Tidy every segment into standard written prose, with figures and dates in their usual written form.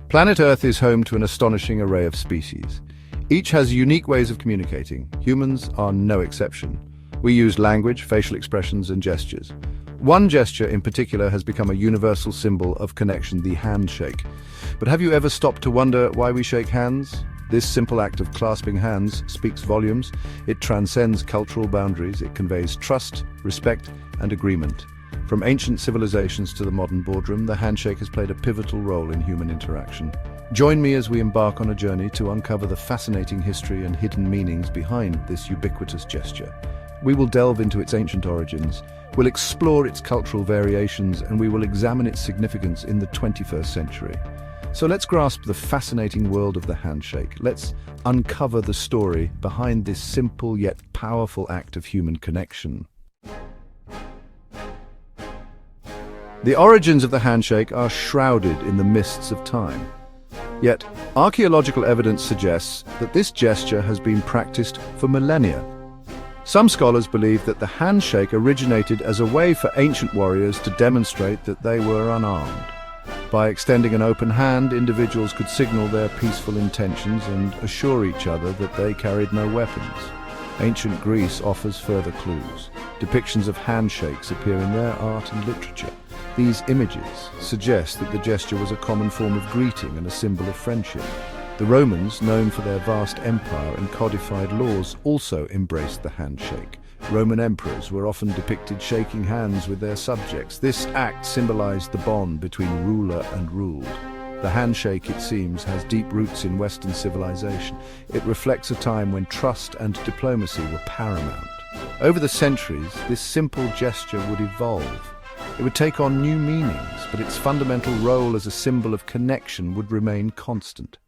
Planet Earth is home to an astonishing array of species. Each has unique ways of communicating. Humans are no exception. We use language, facial expressions, and gestures. One gesture in particular has become a universal symbol of connection, the handshake. But have you ever stopped to wonder why we shake hands? This simple act of clasping hands speaks volumes. It transcends cultural boundaries. It conveys trust, respect, and agreement. From ancient civilizations to the modern boardroom, the handshake has played a pivotal role in human interaction. Join me as we embark on a journey to uncover the fascinating history and hidden meanings behind this ubiquitous gesture. We will delve into its ancient origins, we'll explore its cultural variations, and we will examine its significance in the 21st century. So let's grasp the fascinating world of the handshake. Let's uncover the story behind this simple yet powerful act of human connection. The origins of the handshake are shrouded in the mists of time. Yet, archaeological evidence suggests that this gesture has been practiced for millennia. Some scholars believe that the handshake originated as a way for ancient warriors to demonstrate that they were unarmed. By extending an open hand, individuals could signal their peaceful intentions and assure each other that they carried no weapons. Ancient Greece offers further clues. Depictions of handshakes appear in their art and literature. These images suggest that the gesture was a common form of greeting and a symbol of friendship. The Romans, known for their vast empire and codified laws, also embraced the handshake. Roman emperors were often depicted shaking hands with their subjects. This act symbolized the bond between ruler and ruled. The handshake, it seems, has deep roots in Western civilization. It reflects a time when trust and diplomacy were paramount. Over the centuries, this simple gesture would evolve. It would take on new meanings, but its fundamental role as a symbol of connection would remain constant.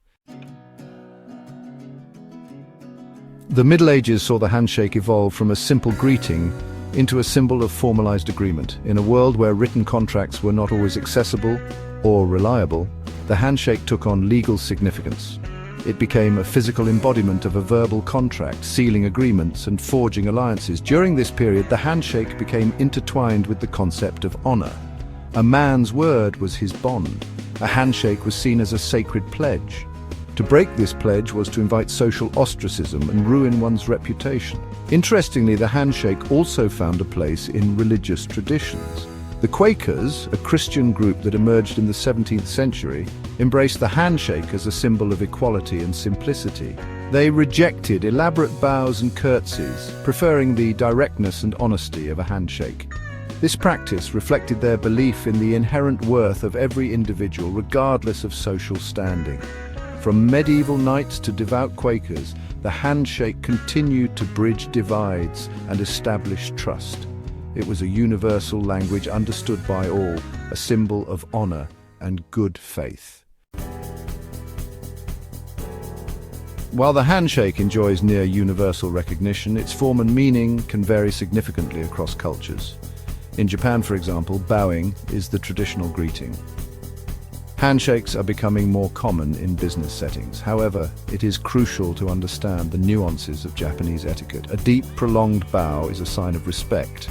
The Middle Ages saw the handshake evolve from a simple greeting into a symbol of formalized agreement. In a world where written contracts were not always accessible or reliable, the handshake took on legal significance. It became a physical embodiment of a verbal contract, sealing agreements and forging alliances. During this period, the handshake became intertwined with the concept of honor. A man's word was his bond. A handshake was seen as a sacred pledge. To break this pledge was to invite social ostracism and ruin one's reputation. Interestingly, the handshake also found a place in religious traditions. The Quakers, a Christian group that emerged in the 17th century, embraced the handshake as a symbol of equality and simplicity. They rejected elaborate bows and curtsies, preferring the directness and honesty of a handshake. This practice reflected their belief in the inherent worth of every individual, regardless of social standing. From medieval knights to devout Quakers, the handshake continued to bridge divides and establish trust. It was a universal language understood by all, a symbol of honor and good faith. While the handshake enjoys near universal recognition, its form and meaning can vary significantly across cultures. In Japan, for example, bowing is the traditional greeting. Handshakes are becoming more common in business settings. However, it is crucial to understand the nuances of Japanese etiquette. A deep, prolonged bow is a sign of respect,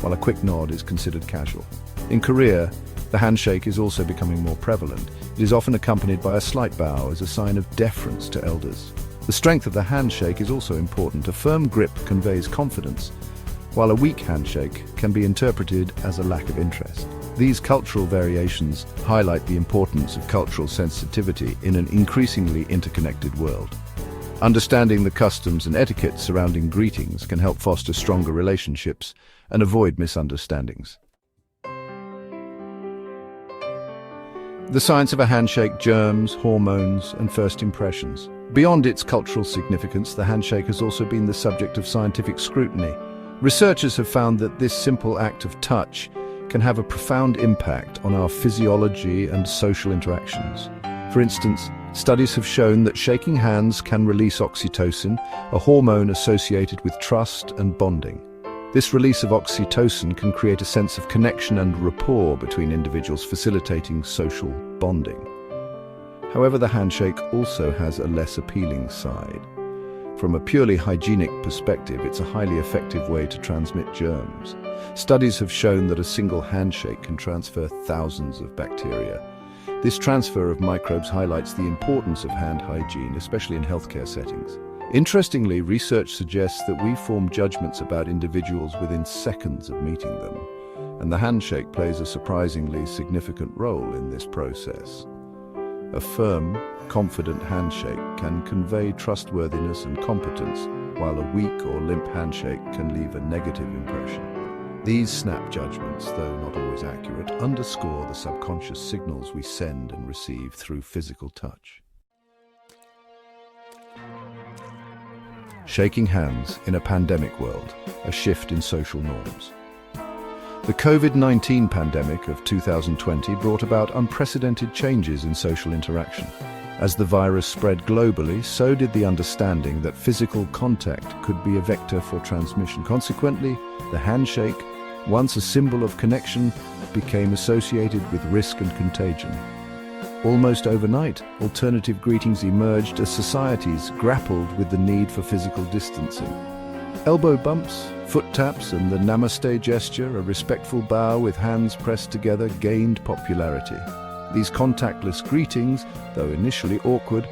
while a quick nod is considered casual. In Korea, the handshake is also becoming more prevalent. It is often accompanied by a slight bow as a sign of deference to elders. The strength of the handshake is also important. A firm grip conveys confidence, while a weak handshake can be interpreted as a lack of interest. These cultural variations highlight the importance of cultural sensitivity in an increasingly interconnected world. Understanding the customs and etiquette surrounding greetings can help foster stronger relationships and avoid misunderstandings. The science of a handshake: germs, hormones, and first impressions. Beyond its cultural significance, the handshake has also been the subject of scientific scrutiny. Researchers have found that this simple act of touch can have a profound impact on our physiology and social interactions. For instance, studies have shown that shaking hands can release oxytocin, a hormone associated with trust and bonding. This release of oxytocin can create a sense of connection and rapport between individuals, facilitating social bonding. However, the handshake also has a less appealing side. From a purely hygienic perspective, it's a highly effective way to transmit germs. Studies have shown that a single handshake can transfer thousands of bacteria. This transfer of microbes highlights the importance of hand hygiene, especially in healthcare settings. Interestingly, research suggests that we form judgments about individuals within seconds of meeting them, and the handshake plays a surprisingly significant role in this process. A firm, confident handshake can convey trustworthiness and competence, while a weak or limp handshake can leave a negative impression. These snap judgments, though not always accurate, underscore the subconscious signals we send and receive through physical touch. Shaking hands in a pandemic world, a shift in social norms. The COVID-19 pandemic of 2020 brought about unprecedented changes in social interaction. As the virus spread globally, so did the understanding that physical contact could be a vector for transmission. Consequently, the handshake, once a symbol of connection, became associated with risk and contagion. Almost overnight, alternative greetings emerged as societies grappled with the need for physical distancing. Elbow bumps, foot taps, and the namaste gesture, a respectful bow with hands pressed together, gained popularity. These contactless greetings, though initially awkward,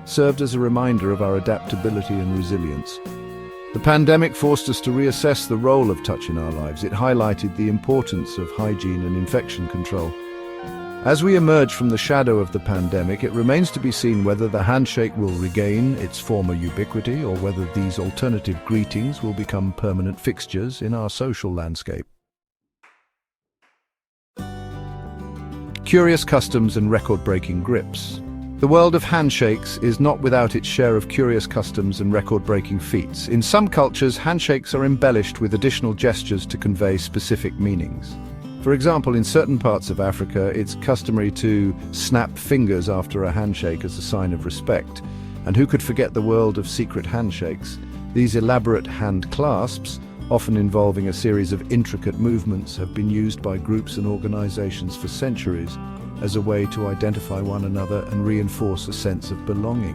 served as a reminder of our adaptability and resilience. The pandemic forced us to reassess the role of touch in our lives. It highlighted the importance of hygiene and infection control. As we emerge from the shadow of the pandemic, it remains to be seen whether the handshake will regain its former ubiquity or whether these alternative greetings will become permanent fixtures in our social landscape. Curious customs and record-breaking grips. The world of handshakes is not without its share of curious customs and record-breaking feats. In some cultures, handshakes are embellished with additional gestures to convey specific meanings. For example, in certain parts of Africa, it's customary to snap fingers after a handshake as a sign of respect. And who could forget the world of secret handshakes? These elaborate hand clasps, often involving a series of intricate movements, have been used by groups and organizations for centuries as a way to identify one another and reinforce a sense of belonging.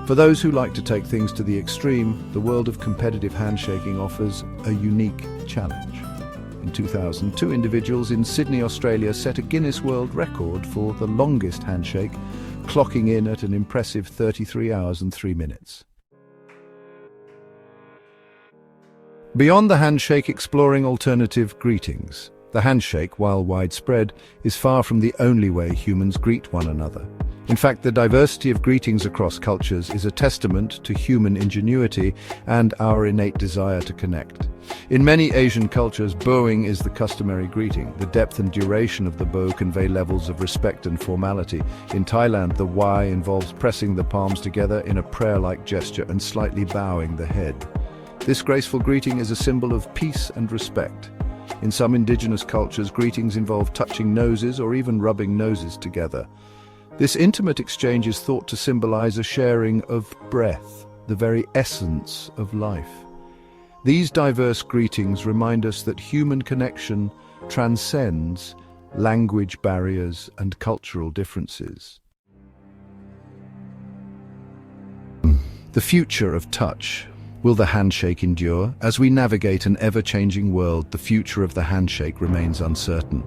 For those who like to take things to the extreme, the world of competitive handshaking offers a unique challenge. In 2002, individuals in Sydney, Australia set a Guinness World Record for the longest handshake, clocking in at an impressive 33 hours and 3 minutes. Beyond the handshake, exploring alternative greetings. The handshake, while widespread, is far from the only way humans greet one another. In fact, the diversity of greetings across cultures is a testament to human ingenuity and our innate desire to connect. In many Asian cultures, bowing is the customary greeting. The depth and duration of the bow convey levels of respect and formality. In Thailand, the Y involves pressing the palms together in a prayer-like gesture and slightly bowing the head. This graceful greeting is a symbol of peace and respect. In some indigenous cultures, greetings involve touching noses or even rubbing noses together. This intimate exchange is thought to symbolize a sharing of breath, the very essence of life. These diverse greetings remind us that human connection transcends language barriers and cultural differences. The future of touch. Will the handshake endure? As we navigate an ever-changing world, the future of the handshake remains uncertain.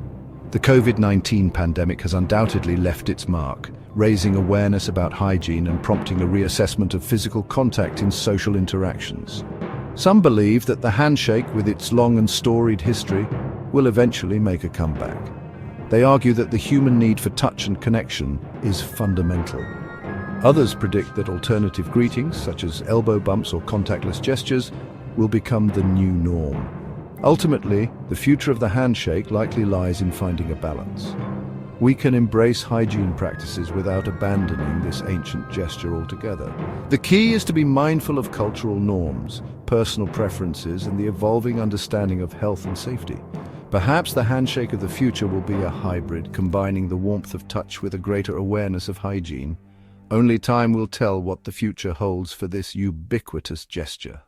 The COVID-19 pandemic has undoubtedly left its mark, raising awareness about hygiene and prompting a reassessment of physical contact in social interactions. Some believe that the handshake, with its long and storied history, will eventually make a comeback. They argue that the human need for touch and connection is fundamental. Others predict that alternative greetings, such as elbow bumps or contactless gestures, will become the new norm. Ultimately, the future of the handshake likely lies in finding a balance. We can embrace hygiene practices without abandoning this ancient gesture altogether. The key is to be mindful of cultural norms, personal preferences, and the evolving understanding of health and safety. Perhaps the handshake of the future will be a hybrid, combining the warmth of touch with a greater awareness of hygiene. Only time will tell what the future holds for this ubiquitous gesture.